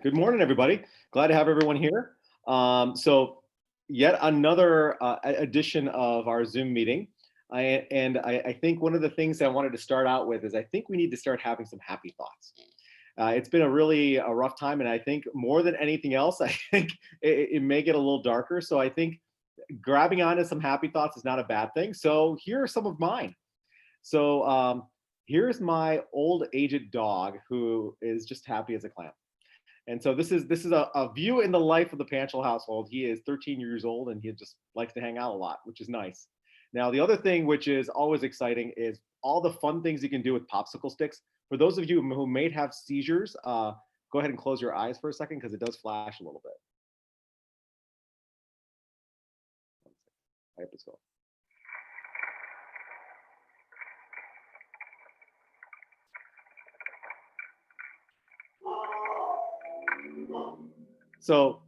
Good morning, everybody. Glad to have everyone here. So, yet another edition of our Zoom meeting. I think one of the things I wanted to start out with is I think we need to start having some happy thoughts. It's been a rough time, and I think more than anything else, I think it may get a little darker. So I think grabbing onto some happy thoughts is not a bad thing. So here are some of mine. So here's my old aged dog who is just happy as a clam. And so this is a view in the life of the Panchal household. He is 13 years old and he just likes to hang out a lot, which is nice. Now, the other thing which is always exciting is all the fun things you can do with popsicle sticks. For those of you who may have seizures, go ahead and close your eyes for a second because it does flash a little bit. I hope it's going. So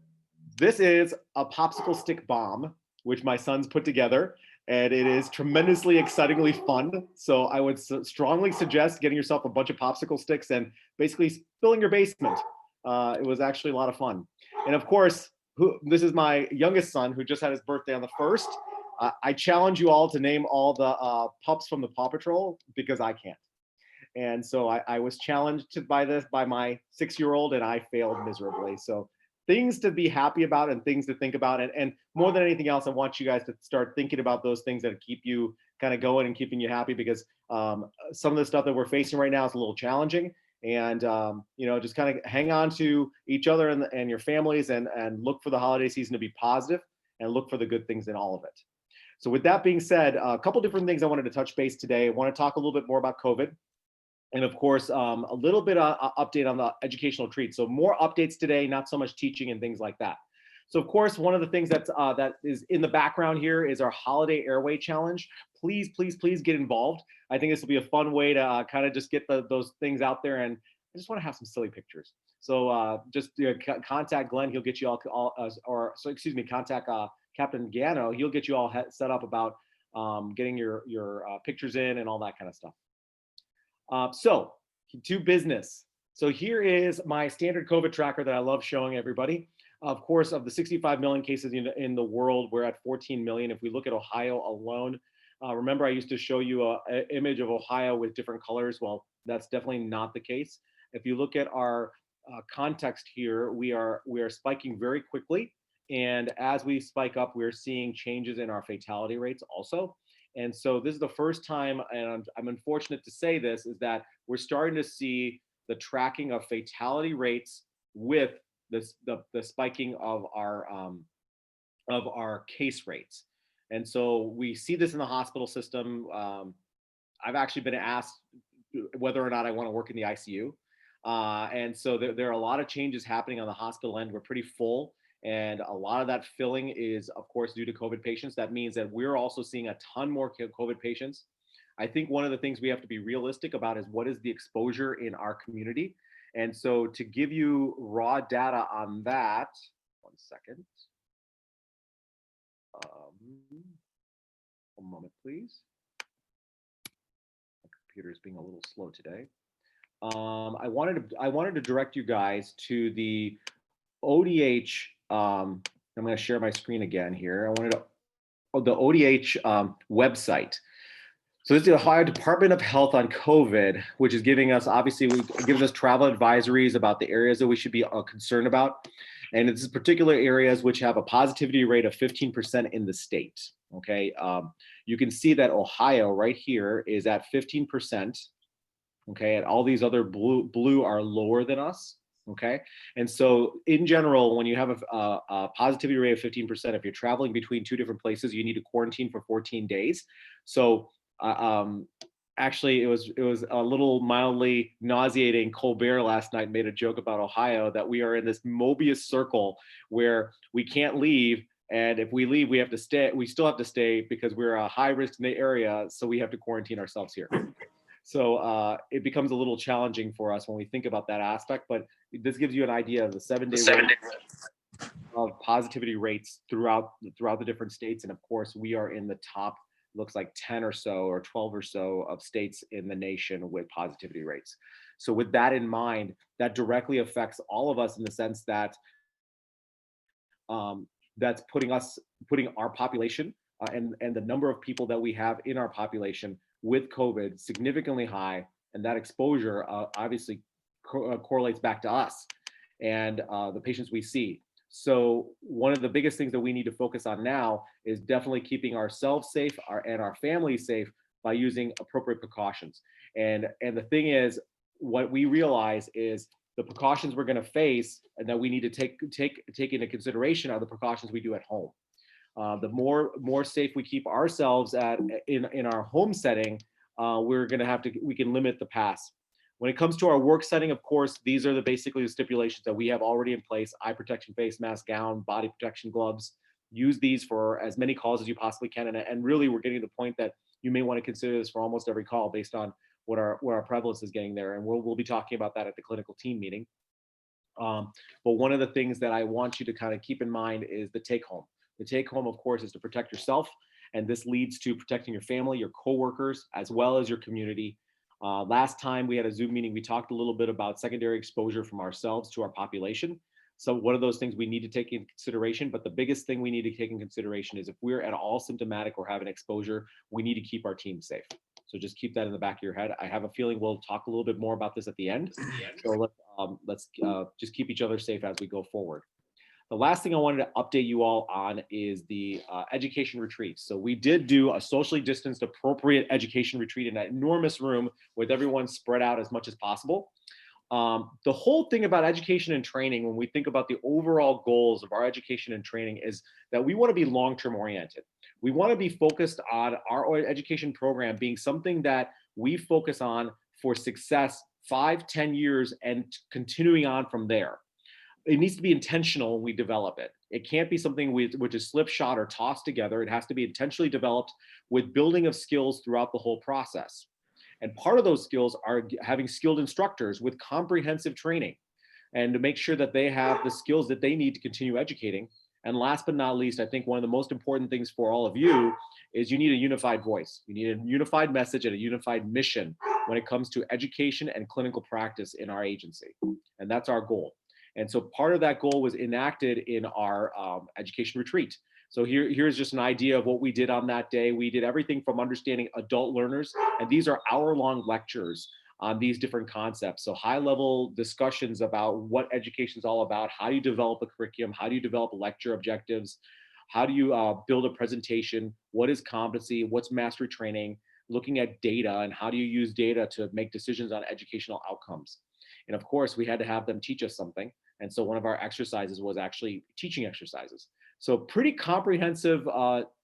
this is a popsicle stick bomb, which my sons put together, and it is tremendously excitingly fun. So I would strongly suggest getting yourself a bunch of popsicle sticks and basically filling your basement. It was actually a lot of fun. And of course, this is my youngest son who just had his birthday on the 1st. I challenge you all to name all the pups from the Paw Patrol because I can't. And so I was challenged by this by my 6-year-old and I failed miserably. So things to be happy about and things to think about. And more than anything else, I want you guys to start thinking about those things that keep you kind of going and keeping you happy because some of the stuff that we're facing right now is a little challenging. And, just kind of hang on to each other and your families and look for the holiday season to be positive and look for the good things in all of it. So with that being said, a couple different things I wanted to touch base today. I want to talk a little bit more about COVID. And of course, a little bit of update on the educational treat. So more updates today, not so much teaching and things like that. So of course, one of the things that is in the background here is our holiday airway challenge. Please, please, please get involved. I think this will be a fun way to kind of just get those things out there. And I just want to have some silly pictures. So just contact Glenn. He'll get you contact Captain Gano. He'll get you all set up about getting your pictures in and all that kind of stuff. So to business. So here is my standard COVID tracker that I love showing everybody. Of course, of the 65 million cases in the world, we're at 14 million. If we look at Ohio alone, remember I used to show you an image of Ohio with different colors. Well, that's definitely not the case. If you look at our context here, we are spiking very quickly. And as we spike up, we're seeing changes in our fatality rates also. And so this is the first time, and I'm unfortunate to say this, is that we're starting to see the tracking of fatality rates with the spiking of our case rates. And so we see this in the hospital system. I've actually been asked whether or not I want to work in the ICU. And so there are a lot of changes happening on the hospital end. We're pretty full. And a lot of that filling is, of course, due to COVID patients. That means that we're also seeing a ton more COVID patients. I think one of the things we have to be realistic about is what is the exposure in our community. And so to give you raw data on that, one second. One moment, please. My computer is being a little slow today. I wanted to direct you guys to the ODH. I'm going to share my screen again here. I wanted to the ODH website. So this is the Ohio Department of Health on COVID, which is giving us, obviously, it gives us travel advisories about the areas that we should be concerned about. And it's particular areas which have a positivity rate of 15% in the state. Okay, you can see that Ohio right here is at 15%. Okay, and all these other blue are lower than us. Okay, and so in general, when you have a positivity rate of 15%, if you're traveling between two different places, you need to quarantine for 14 days. So actually, it was a little mildly nauseating. Colbert last night made a joke about Ohio that we are in this Mobius circle where we can't leave. And if we leave, we have to stay. We still have to stay because we're a high risk in the area. So we have to quarantine ourselves here. So it becomes a little challenging for us when we think about that aspect. But this gives you an idea of the 7-day of positivity rates throughout the different states. And of course, we are in the top, looks like 10 or so or 12 or so of states in the nation with positivity rates. So with that in mind, that directly affects all of us in the sense that that's putting our population and the number of people that we have in our population with COVID significantly high, and that exposure obviously correlates back to us and the patients we see. So one of the biggest things that we need to focus on now is definitely keeping ourselves safe and our families safe by using appropriate precautions. And the thing is, what we realize is the precautions we're going to face and that we need to take into consideration are the precautions we do at home. The more safe we keep ourselves in our home setting, we can limit the pass. When it comes to our work setting, of course, these are basically the stipulations that we have already in place: eye protection, face mask, gown, body protection, gloves. Use these for as many calls as you possibly can. And really, we're getting to the point that you may want to consider this for almost every call based on what our prevalence is getting there. And we'll be talking about that at the clinical team meeting. But one of the things that I want you to kind of keep in mind is the take home. The take home, of course, is to protect yourself. And this leads to protecting your family, your coworkers, as well as your community. Last time we had a Zoom meeting, we talked a little bit about secondary exposure from ourselves to our population. So one of those things we need to take into consideration, but the biggest thing we need to take in consideration is if we're at all symptomatic or have an exposure, we need to keep our team safe. So just keep that in the back of your head. I have a feeling we'll talk a little bit more about this at the end. So let's just keep each other safe as we go forward. The last thing I wanted to update you all on is the education retreat. So we did do a socially distanced, appropriate education retreat in that enormous room with everyone spread out as much as possible. The whole thing about education and training, when we think about the overall goals of our education and training, is that we want to be long-term oriented. We want to be focused on our education program being something that we focus on for success 5-10 years and continuing on from there. It needs to be intentional when we develop it. It can't be something which is slipshod or tossed together. It has to be intentionally developed with building of skills throughout the whole process. And part of those skills are having skilled instructors with comprehensive training and to make sure that they have the skills that they need to continue educating. And last but not least, I think one of the most important things for all of you is you need a unified voice. You need a unified message and a unified mission when it comes to education and clinical practice in our agency. And that's our goal. And so part of that goal was enacted in our education retreat. So here's just an idea of what we did on that day. We did everything from understanding adult learners, and these are hour-long lectures on these different concepts. So high-level discussions about what education is all about, how you develop a curriculum, how do you develop lecture objectives, how do you build a presentation, what is competency, what's mastery training, looking at data, and how do you use data to make decisions on educational outcomes. And of course, we had to have them teach us something. And so one of our exercises was actually teaching exercises. So pretty comprehensive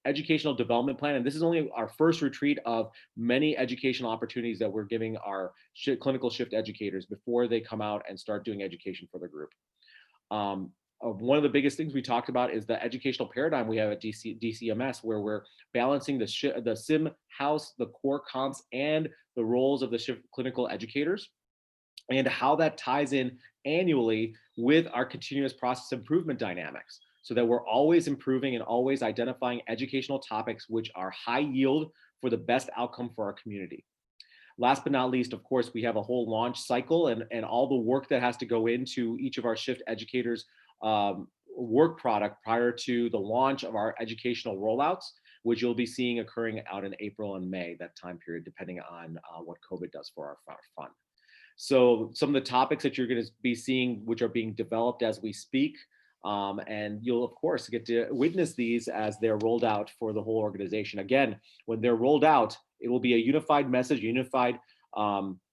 educational development plan. And this is only our first retreat of many educational opportunities that we're giving our clinical shift educators before they come out and start doing education for the group. One of the biggest things we talked about is the educational paradigm we have at DCMS, where we're balancing the SIM house, the core comps, and the roles of the shift clinical educators, and how that ties in annually with our continuous process improvement dynamics, so that we're always improving and always identifying educational topics which are high yield for the best outcome for our community. Last but not least, of course, we have a whole launch cycle and all the work that has to go into each of our shift educators' work product prior to the launch of our educational rollouts, which you'll be seeing occurring out in April and May, that time period, depending on what COVID does for our fund. So some of the topics that you're going to be seeing, which are being developed as we speak, and you'll of course get to witness these as they're rolled out for the whole organization. Again, when they're rolled out, it will be a unified message, unified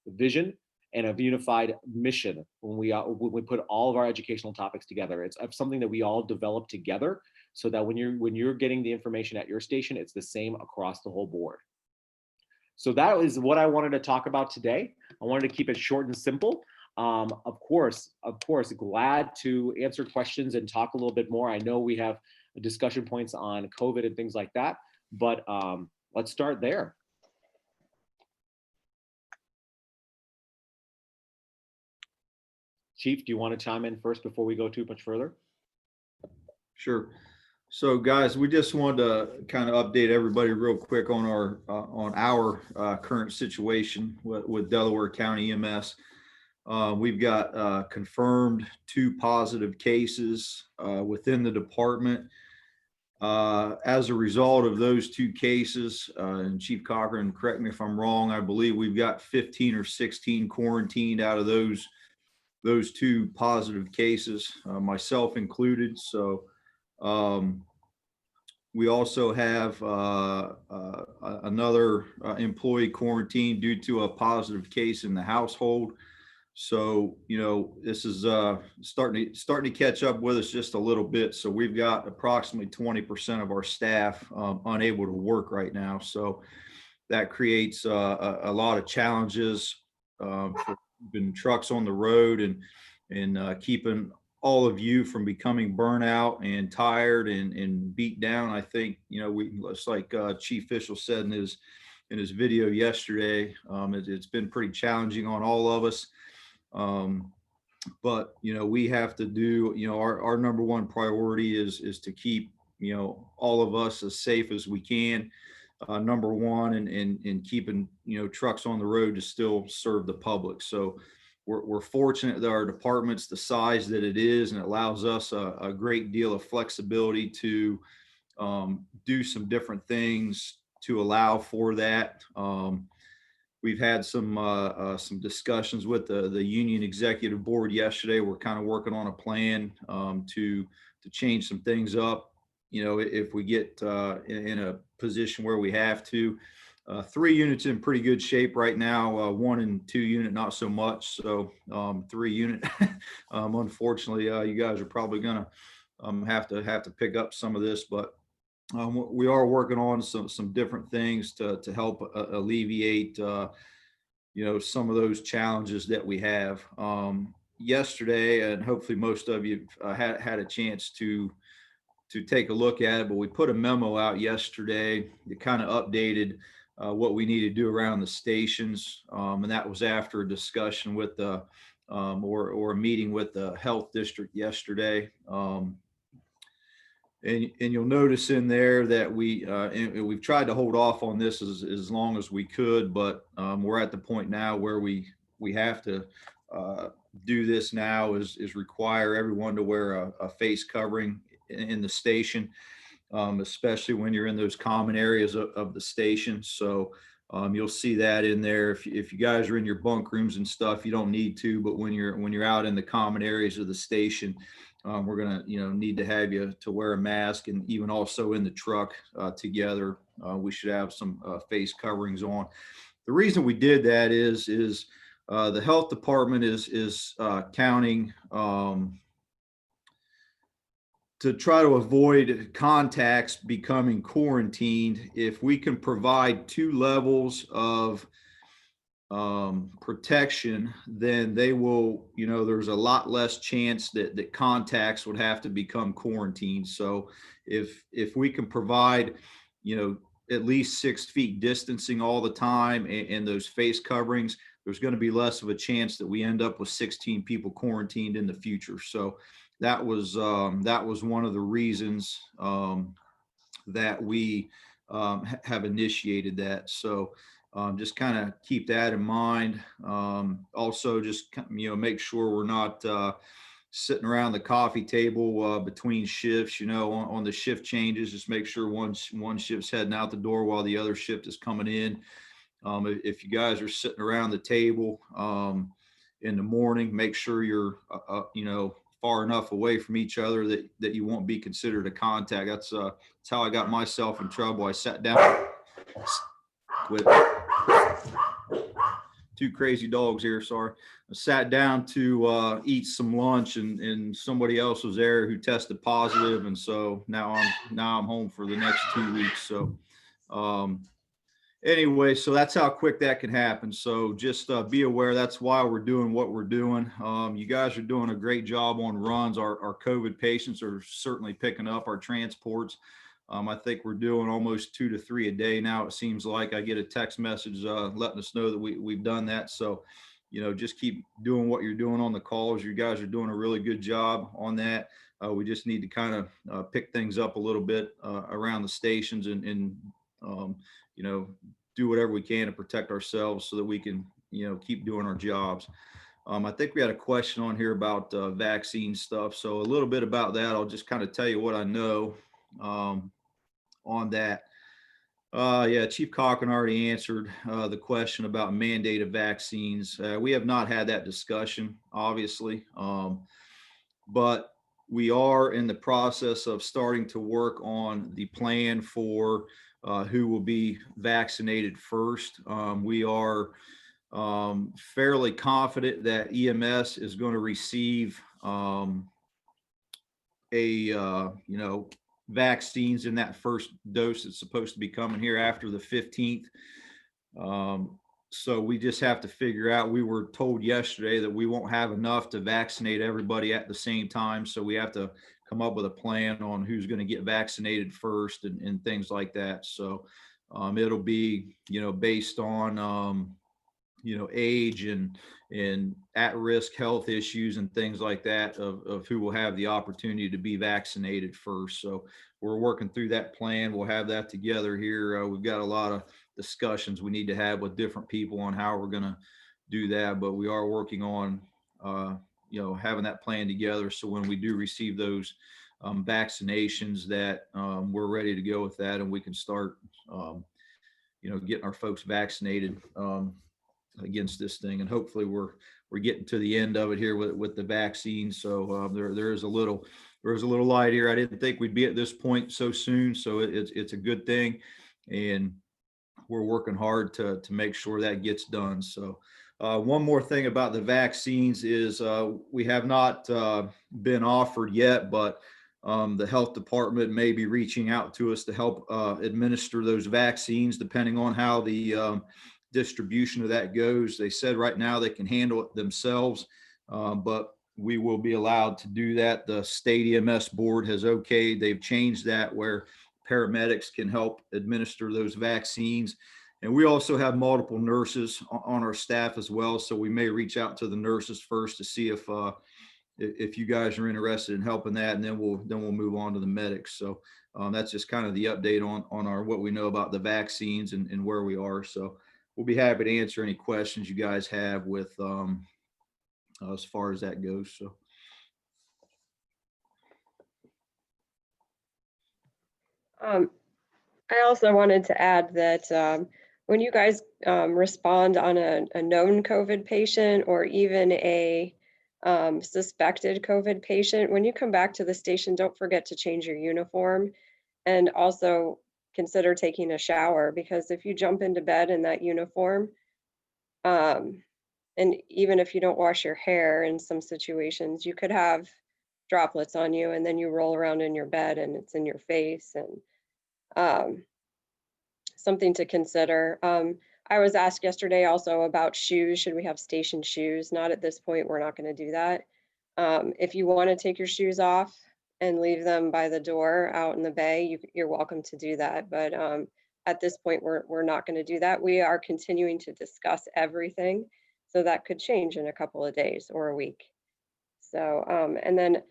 vision, and a unified mission when we put all of our educational topics together. It's something that we all develop together, so that when you're getting the information at your station, it's the same across the whole board. So that is what I wanted to talk about today. I wanted to keep it short and simple. Of course, glad to answer questions and talk a little bit more. I know we have discussion points on COVID and things like that, but let's start there. Chief, do you want to chime in first before we go too much further? Sure. So guys, we just wanted to kind of update everybody real quick on our current situation with Delaware County EMS. We've got confirmed 2 positive cases within the department. As a result of those 2 cases, and Chief Cochran, correct me if I'm wrong, I believe we've got 15 or 16 quarantined out of those 2 positive cases, myself included. So um, we also have another employee quarantined due to a positive case in the household. So, this is starting to catch up with us just a little bit. So we've got approximately 20% of our staff unable to work right now. So that creates a lot of challenges for keeping trucks on the road and keeping all of you from becoming burnout and tired and beat down. I think, it's like Chief Fischel said in his video yesterday, it's been pretty challenging on all of us. But we have to do, our number one priority is to keep, all of us as safe as we can. Number one, and keeping, trucks on the road to still serve the public. So we're fortunate that our department's the size that it is, and it allows us a great deal of flexibility to do some different things to allow for that. We've had some discussions with the union executive board yesterday. We're kind of working on a plan to change some things up. If we get in a position where we have to. 3 units in pretty good shape right now. 1 and 2 unit not so much. So 3 unit, unfortunately, you guys are probably gonna have to pick up some of this, but we are working on some different things to help alleviate some of those challenges that we have. Yesterday, and hopefully most of you had a chance to take a look at it, but we put a memo out yesterday that kind of updated what we need to do around the stations, and that was after a discussion with the or a meeting with the health district yesterday. And you'll notice in there that and we've tried to hold off on this as long as we could, but we're at the point now where we have to do this now is require everyone to wear a face covering in the station, especially when you're in those common areas of the station. So you'll see that in there. If you guys are in your bunk rooms and stuff, you don't need to, but when you're out in the common areas of the station, we're gonna need to have you to wear a mask, and even also in the truck together, we should have some face coverings on. The reason we did that is the health department is counting to try to avoid contacts becoming quarantined. If we can provide 2 levels of protection, then they will, there's a lot less chance that contacts would have to become quarantined. So if we can provide, at least 6 feet distancing all the time and those face coverings, there's going to be less of a chance that we end up with 16 people quarantined in the future. So that was one of the reasons that we have initiated that. So just kind of keep that in mind. Also, just make sure we're not sitting around the coffee table between shifts. On the shift changes, just make sure one shift's heading out the door while the other shift is coming in. If you guys are sitting around the table in the morning, make sure you're far enough away from each other that you won't be considered a contact. That's how I got myself in trouble. I sat down with 2 crazy dogs here. Sorry. I sat down to eat some lunch, and somebody else was there who tested positive, and so now I'm home for the next 2 weeks. So anyway, so that's how quick that can happen. So just be aware. That's why we're doing what we're doing. You guys are doing a great job on runs. Our COVID patients are certainly picking up our transports. I think we're doing almost 2 to 3 a day now. It seems like I get a text message letting us know that we've done that. So, just keep doing what you're doing on the calls. You guys are doing a really good job on that. We just need to kind of pick things up a little bit around the stations and do whatever we can to protect ourselves so that we can, keep doing our jobs. I think we had a question on here about vaccine stuff. So a little bit about that. I'll just kind of tell you what I know um, on that. Yeah, Chief Cochran already answered the question about mandated vaccines. We have not had that discussion, obviously, but we are in the process of starting to work on the plan for who will be vaccinated first. We are fairly confident that EMS is going to receive vaccines in that first dose that's supposed to be coming here after the 15th. So we just have to figure out, we were told yesterday that we won't have enough to vaccinate everybody at the same time. So we have to come up with a plan on who's going to get vaccinated first and things like that. So it'll be, based on, age and at-risk health issues and things like that of who will have the opportunity to be vaccinated first. So we're working through that plan. We'll have that together here. We've got a lot of discussions we need to have with different people on how we're going to do that, but we are working on having that plan together, so when we do receive those vaccinations, that we're ready to go with that, and we can start getting our folks vaccinated against this thing. And hopefully we're getting to the end of it here with the vaccine. So there's a little light here. I didn't think we'd be at this point so soon, so it's a good thing, and we're working hard to make sure that gets done. So one more thing about the vaccines is we have not been offered yet, but the health department may be reaching out to us to help administer those vaccines, depending on how the distribution of that goes. They said right now they can handle it themselves, but we will be allowed to do that. The state EMS board has okayed. They've changed that where paramedics can help administer those vaccines. And we also have multiple nurses on our staff as well. So we may reach out to the nurses first to see if you guys are interested in helping that, and then we'll move on to the medics. So that's just kind of the update on our what we know about the vaccines and where we are. So we'll be happy to answer any questions you guys have with as far as that goes. So. I also wanted to add that when you guys respond on a known COVID patient or even a suspected COVID patient, when you come back to the station, don't forget to change your uniform, and also consider taking a shower, because if you jump into bed in that uniform, and even if you don't wash your hair, in some situations, you could have droplets on you, and then you roll around in your bed and it's in your face, and um, something to consider. I was asked yesterday also about shoes. Should we have station shoes? Not at this point, we're not going to do that. If you want to take your shoes off and leave them by the door out in the bay, you're welcome to do that. But at this point, we're not going to do that. We are continuing to discuss everything, so that could change in a couple of days or a week. So, and then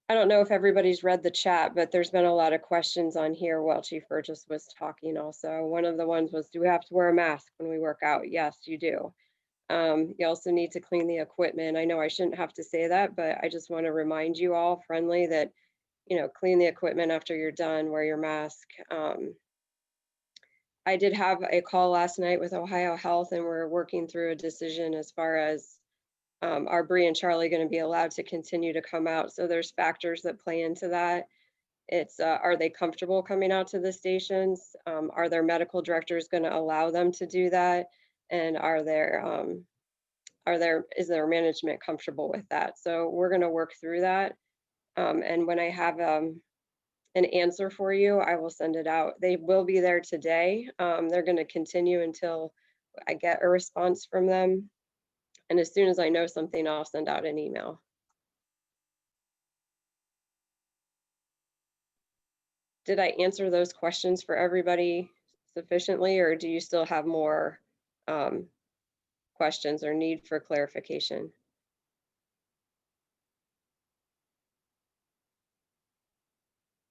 I don't know if everybody's read the chat, but there's been a lot of questions on here while Chief Burgess was talking also. One of the ones was, do we have to wear a mask when we work out? Yes, you do. You also need to clean the equipment. I know I shouldn't have to say that, but I just want to remind you all friendly that, clean the equipment after you're done, wear your mask. I did have a call last night with Ohio Health, and we're working through a decision as far as are Bree and Charlie going to be allowed to continue to come out? So there's factors that play into that. It's are they comfortable coming out to the stations? Are their medical directors going to allow them to do that? And is their management comfortable with that? So we're going to work through that. And when I have an answer for you, I will send it out. They will be there today. They're going to continue until I get a response from them. And as soon as I know something, I'll send out an email. Did I answer those questions for everybody sufficiently, or do you still have more questions or need for clarification?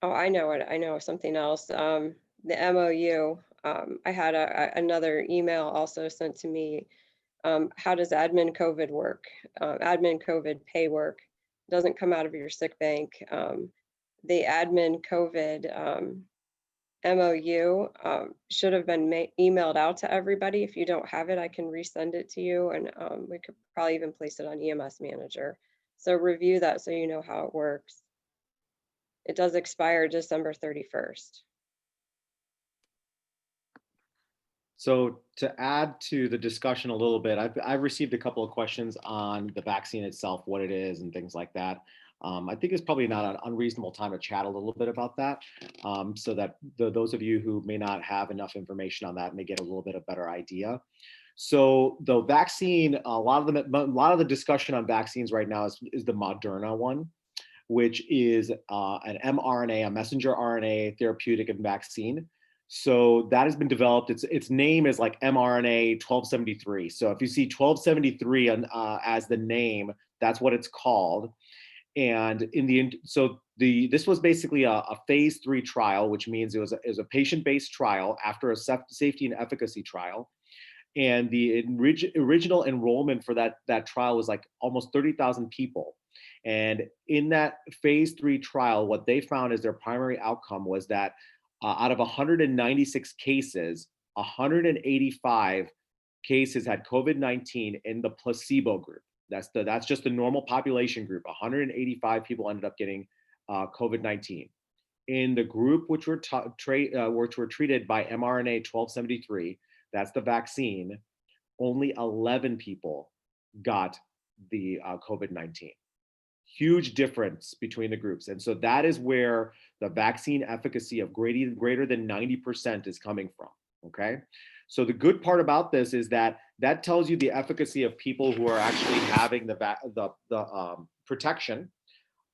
Oh, I know it. I know something else. The MOU, I had another email also sent to me How does admin COVID work? Admin COVID pay work doesn't come out of your sick bank. The admin COVID MOU should have been emailed out to everybody. If you don't have it, I can resend it to you, and we could probably even place it on EMS Manager. So review that so you know how it works. It does expire December 31st. So to add to the discussion a little bit, I've received a couple of questions on the vaccine itself, what it is and things like that. I think it's probably not an unreasonable time to chat a little bit about that, so that those of you who may not have enough information on that may get a little bit of better idea. So the vaccine, a lot of the discussion on vaccines right now is the Moderna one, which is an mRNA, a messenger RNA therapeutic and vaccine. So that has been developed. Its name is like mRNA 1273. So if you see 1273 as the name, that's what it's called. And this was basically a phase 3 trial, which means it was a patient-based trial after a safety and efficacy trial. And the original enrollment for that trial was like almost 30,000 people. And in that phase 3 trial, what they found as their primary outcome was that out of 196 cases, 185 cases had COVID-19 in the placebo group. That's just the normal population group. 185 people ended up getting COVID-19. In the group which were treated by mRNA 1273, that's the vaccine, only 11 people got the COVID-19. Huge difference between the groups. And so that is where the vaccine efficacy of greater than 90% is coming from, okay? So the good part about this is that tells you the efficacy of people who are actually having the protection.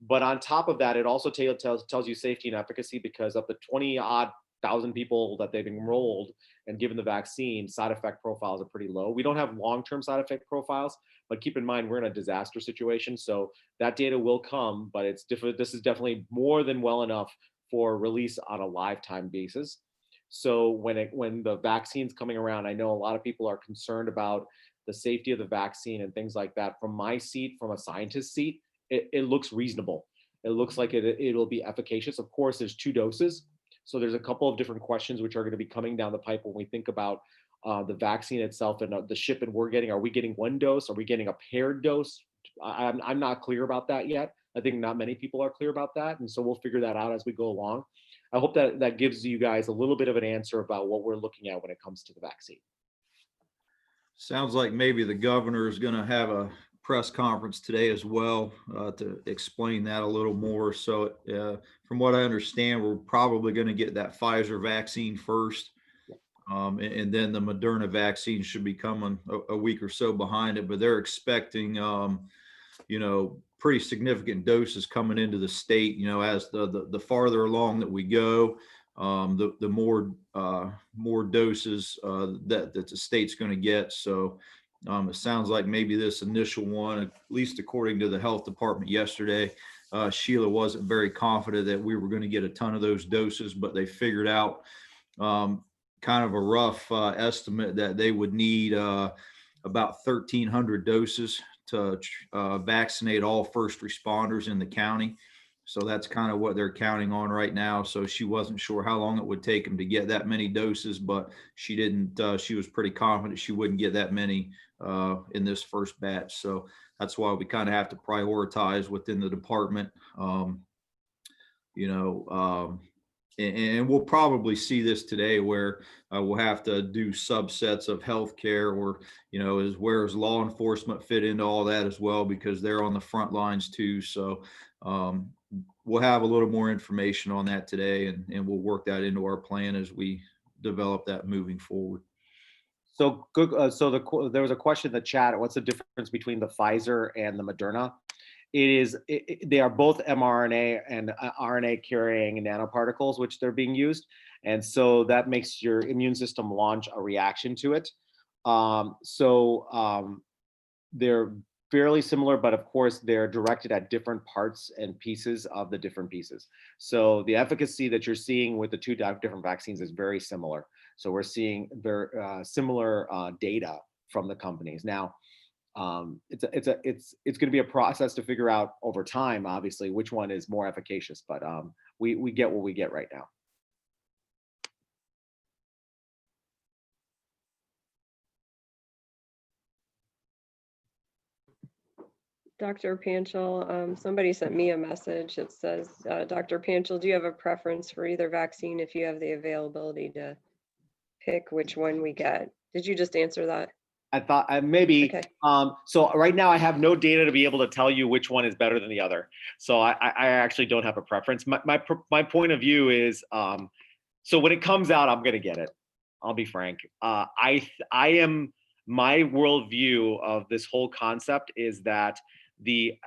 But on top of that, it also tells you safety and efficacy, because of the 20-odd thousand people that they've enrolled and given the vaccine, side effect profiles are pretty low. We don't have long-term side effect profiles, but keep in mind we're in a disaster situation, so that data will come. But this is definitely more than well enough for release on a lifetime basis. So when the vaccine's coming around, I know a lot of people are concerned about the safety of the vaccine and things like that. From my seat, from a scientist's seat, it looks reasonable. It looks like it'll be efficacious. Of course, there's 2 doses. So there's a couple of different questions which are going to be coming down the pipe when we think about the vaccine itself and the shipment we're getting. Are we getting 1 dose? Are we getting a paired dose? I'm not clear about that yet. I think not many people are clear about that. And so we'll figure that out as we go along. I hope that gives you guys a little bit of an answer about what we're looking at when it comes to the vaccine. Sounds like maybe the governor is going to have a press conference today as well to explain that a little more. So from what I understand, we're probably going to get that Pfizer vaccine first. And then the Moderna vaccine should be coming a week or so behind it, but they're expecting, pretty significant doses coming into the state, as the farther along that we go, the more doses that the state's going to get. So it sounds like maybe this initial one, at least according to the health department yesterday, Sheila wasn't very confident that we were going to get a ton of those doses, but they figured out kind of a rough estimate that they would need about 1,300 doses to vaccinate all first responders in the county. So that's kind of what they're counting on right now. So she wasn't sure how long it would take them to get that many doses, but she didn't. She was pretty confident she wouldn't get that many in this first batch. So that's why we kind of have to prioritize within the department. And we'll probably see this today where we'll have to do subsets of healthcare, or, where does law enforcement fit into all that as well, because they're on the front lines too. So we'll have a little more information on that today, and we'll work that into our plan as we develop that moving forward. So good. There was a question in the chat. What's the difference between the Pfizer and the Moderna? They are both mRNA and RNA carrying nanoparticles, which they're being used. And so that makes your immune system launch a reaction to it. They're fairly similar, but of course they're directed at different parts and pieces of the different pieces. So the efficacy that you're seeing with the 2 different vaccines is very similar. So we're seeing very similar data from the companies. Now, it's going to be a process to figure out over time, obviously, which one is more efficacious, but we get what we get right now. Dr. Panchal, somebody sent me a message. It says, Dr. Panchal, do you have a preference for either vaccine if you have the availability to pick which one we get? Did you just answer that? I thought maybe. Okay. So right now I have no data to be able to tell you which one is better than the other. So I actually don't have a preference. My point of view is, so when it comes out, I'm gonna get it. I'll be frank. My worldview of this whole concept is that the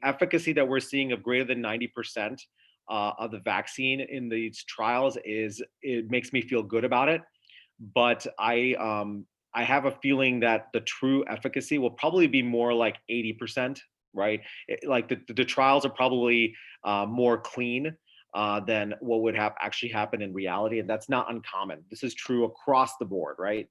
efficacy that we're seeing of greater than 90% of the vaccine in these trials it makes me feel good about it. But I have a feeling that the true efficacy will probably be more like 80%, right? Like the trials are probably more clean than what would have actually happened in reality. And that's not uncommon. This is true across the board, right?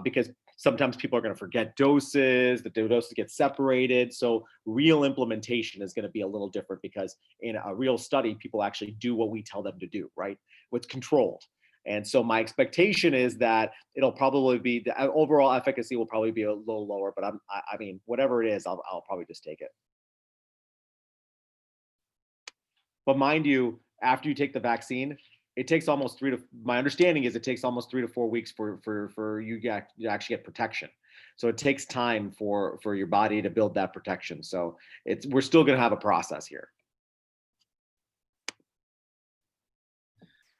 Because sometimes people are going to forget doses, the doses get separated. So real implementation is going to be a little different because in a real study, people actually do what we tell them to do, right? It's controlled. And so my expectation is that it'll probably be, the overall efficacy will probably be a little lower, but I mean, whatever it is, I'll probably just take it. But mind you, after you take the vaccine, it takes almost my understanding is it takes almost 3 to 4 weeks for you to actually get protection. So it takes time for your body to build that protection. So we're still going to have a process here.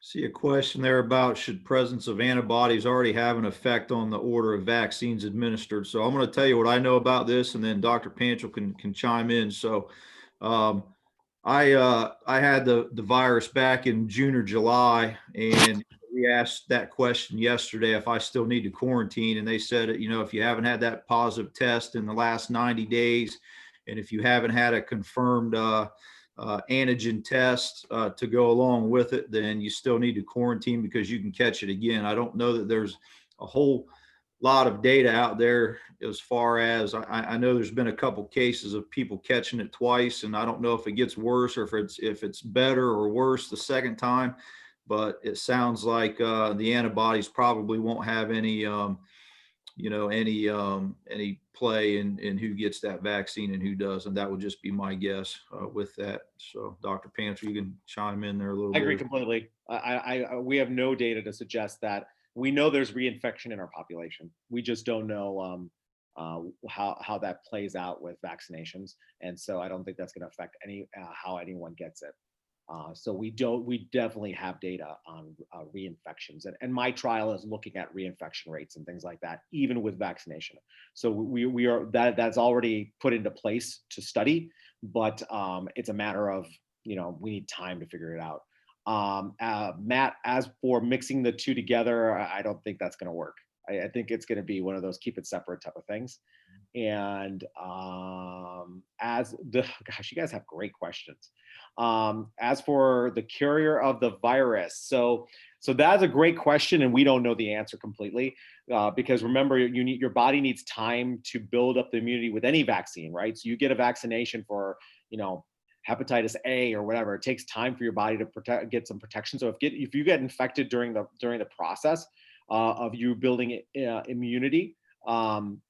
See a question there about should presence of antibodies already have an effect on the order of vaccines administered. So I'm going to tell you what I know about this, and then Dr. Panchal can chime in. So I had the virus back in June or July, and we asked that question yesterday if I still need to quarantine, and they said, you know, if you haven't had that positive test in the last 90 days, and if you haven't had a confirmed antigen test to go along with it, then you still need to quarantine because you can catch it again. I don't know that there's a whole lot of data out there as far as I know there's been a couple cases of people catching it twice, and I don't know if it gets worse or if it's better or worse the second time, but it sounds like the antibodies probably won't have any any play in who gets that vaccine and who doesn't. That would just be my guess with that. So Dr. Panchal, you can chime in there a little bit. I agree completely. We have no data to suggest that. We know there's reinfection in our population. We just don't know how that plays out with vaccinations, and so I don't think that's going to affect how anyone gets it. So we definitely have data on reinfections, and my trial is looking at reinfection rates and things like that, even with vaccination. So we are that's already put into place to study, but it's a matter of we need time to figure it out. Matt, as for mixing the two together, I don't think that's going to work. I think it's going to be one of those keep it separate type of things. And gosh, you guys have great questions. As for the carrier of the virus, so that's a great question, and we don't know the answer completely because remember, your body needs time to build up the immunity with any vaccine, right? So you get a vaccination for hepatitis A or whatever, it takes time for your body to get some protection. So if you get infected during the process of you building immunity,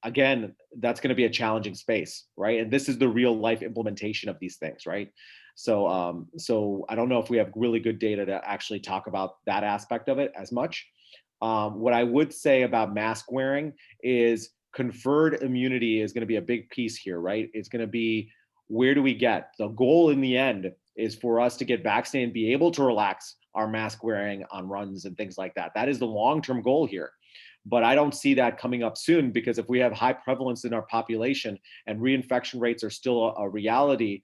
again, that's going to be a challenging space, right? And this is the real life implementation of these things, right? So so I don't know if we have really good data to actually talk about that aspect of it as much. What I would say about mask wearing is conferred immunity is going to be a big piece here, right? It's going to be, where do we get? The goal in the end is for us to get vaccinated and be able to relax our mask wearing on runs and things like that. That is the long-term goal here. But I don't see that coming up soon, because if we have high prevalence in our population and reinfection rates are still a reality,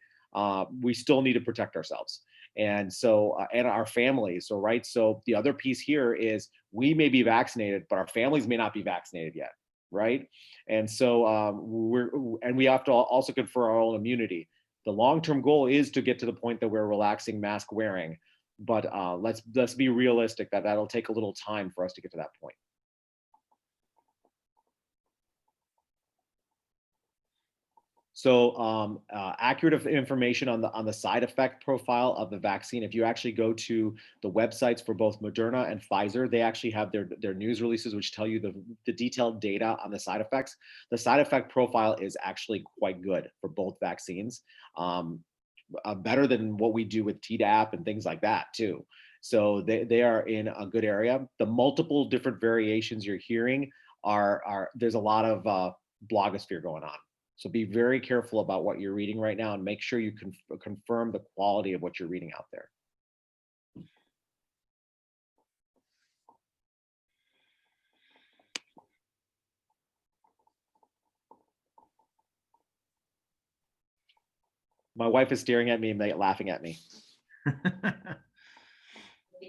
we still need to protect ourselves. And so, and our families. So, right. So the other piece here is we may be vaccinated, but our families may not be vaccinated yet. Right. And so we have to also confer our own immunity. The long-term goal is to get to the point that we're relaxing mask wearing, but let's be realistic that that'll take a little time for us to get to that point. So accurate information on the side effect profile of the vaccine. If you actually go to the websites for both Moderna and Pfizer, they actually have their news releases which tell you the detailed data on the side effects. The side effect profile is actually quite good for both vaccines, better than what we do with Tdap and things like that too. So they are in a good area. The multiple different variations you're hearing are there's a lot of blogosphere going on. So be very careful about what you're reading right now and make sure you confirm the quality of what you're reading out there. My wife is staring at me and laughing at me. You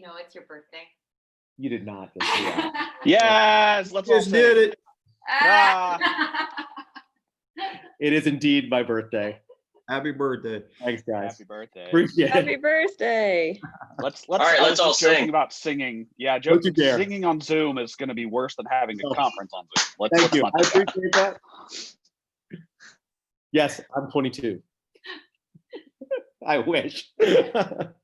know, it's your birthday. You did not. Yes, let's all Just sing. did it. It is indeed my birthday. Happy birthday. Thanks, guys. Happy birthday. Appreciate Happy it. birthday. Let's right, I let's was all just joking sing. about singing. Yeah, Don't you dare. singing on Zoom is going to be worse than having a Oh. conference on Zoom. Thank Let's you. not I do that. appreciate that. Yes, I'm 22. I wish. Again.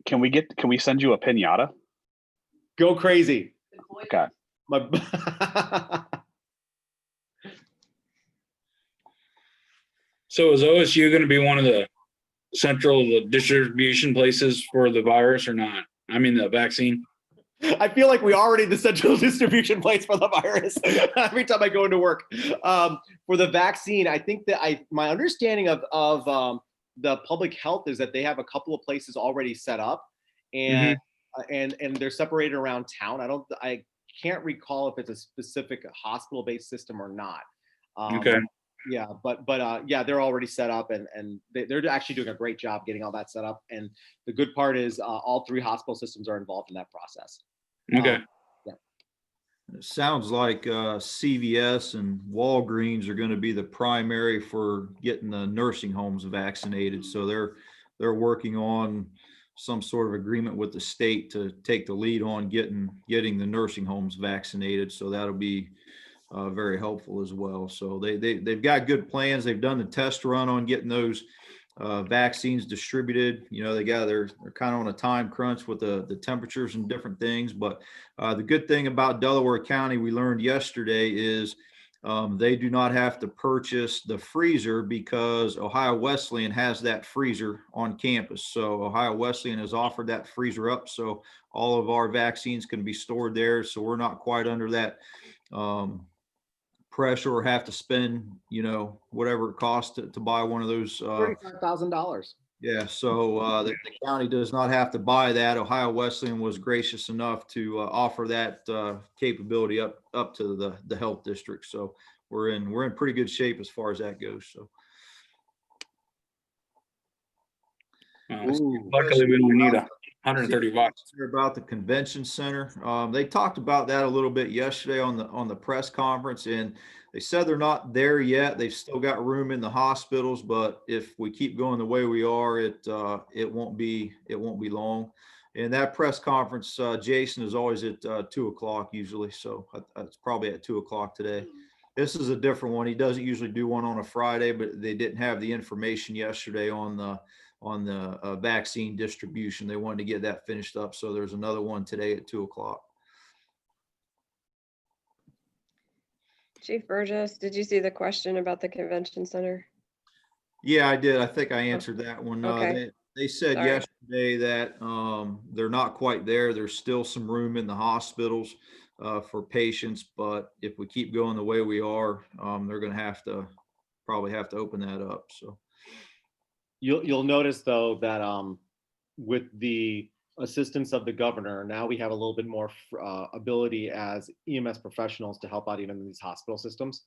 Can we send you a pinata? Go crazy. Okay. So is OSU going to be one of the central distribution places for the virus or not? I mean, the vaccine? I feel like we already the central distribution place for the virus every time I go into work. For the vaccine, I think that my understanding of the public health is that they have a couple of places already set up, and and they're separated around town. I can't recall if it's a specific hospital-based system or not. Okay. Yeah, but yeah, they're already set up, and they're actually doing a great job getting all that set up. And the good part is all three hospital systems are involved in that process. Okay. It sounds like CVS and Walgreens are going to be the primary for getting the nursing homes vaccinated. So they're working on some sort of agreement with the state to take the lead on getting the nursing homes vaccinated. So that'll be very helpful as well. So they've got good plans. They've done the test run on getting those vaccines distributed. You know, they're kind of on a time crunch with the temperatures and different things. But the good thing about Delaware County, we learned yesterday, is they do not have to purchase the freezer because Ohio Wesleyan has that freezer on campus. So Ohio Wesleyan has offered that freezer up, so all of our vaccines can be stored there. So we're not quite under that pressure or have to spend, you know, whatever it costs to buy one of those. $35,000. Yeah, so the county does not have to buy that. Ohio Wesleyan was gracious enough to offer that capability up to the health district. So we're in pretty good shape as far as that goes. So Luckily, we don't need 130 watts. about the convention center. They talked about that a little bit yesterday on the press conference, and they said they're not there yet. They've still got room in the hospitals, but if we keep going the way we are, it won't be long. And that press conference, Jason, is always at 2:00 usually, so it's probably at 2:00 today. This is a different one. He doesn't usually do one on a Friday, but they didn't have the information yesterday on the vaccine distribution. They wanted to get that finished up. So there's another one today at 2:00. Chief Burgess, did you see the question about the convention center? Yeah, I did. I think I answered that one. Okay. They said Sorry. yesterday that they're not quite there. There's still some room in the hospitals for patients, but if we keep going the way we are, they're going to probably have to open that up. So You'll notice though that with the assistance of the governor, now we have a little bit more ability as EMS professionals to help out even in these hospital systems.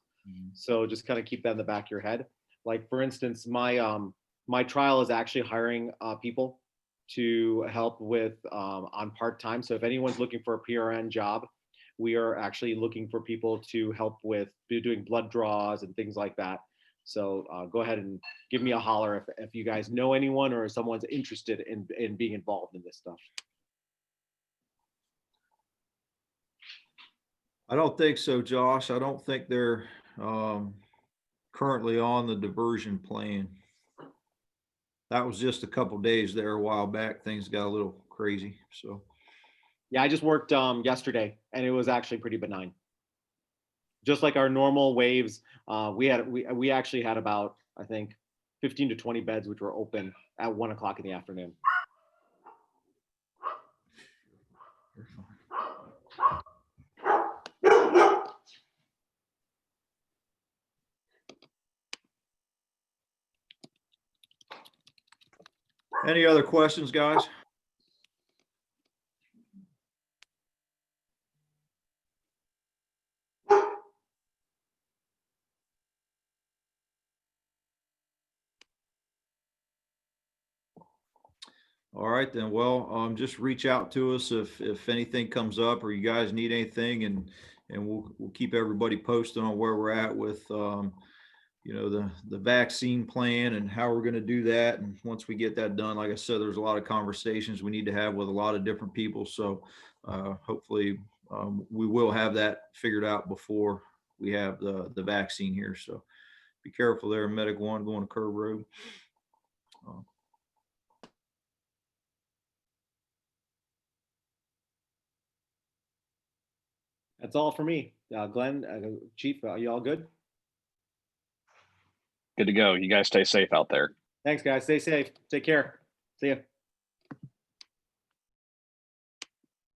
So just kind of keep that in the back of your head. Like for instance, my trial is actually hiring people to help with on part-time. So if anyone's looking for a PRN job, we are actually looking for people to help with doing blood draws and things like that. So go ahead and give me a holler if you guys know anyone or someone's interested in being involved in this stuff. I don't think so, Josh. I don't think they're currently on the diversion plan. That was just a couple days there a while back. Things got a little crazy, so. Yeah, I just worked yesterday and it was actually pretty benign. Just like our normal waves, we actually had about, I think, 15 to 20 beds which were open at 1 o'clock in the afternoon. You're fine. Any other questions, guys? All right, then. Well, just reach out to us if anything comes up or you guys need anything, and we'll keep everybody posted on where we're at with you know, the vaccine plan and how we're going to do that. And once we get that done, like I said, there's a lot of conversations we need to have with a lot of different people. So hopefully we will have that figured out before we have the vaccine here. So be careful there, Medic 1 going to Curve Road. That's all for me. Glenn, Chief, are you all good? Good to go. You guys stay safe out there. Thanks, guys. Stay safe. Take care. See ya.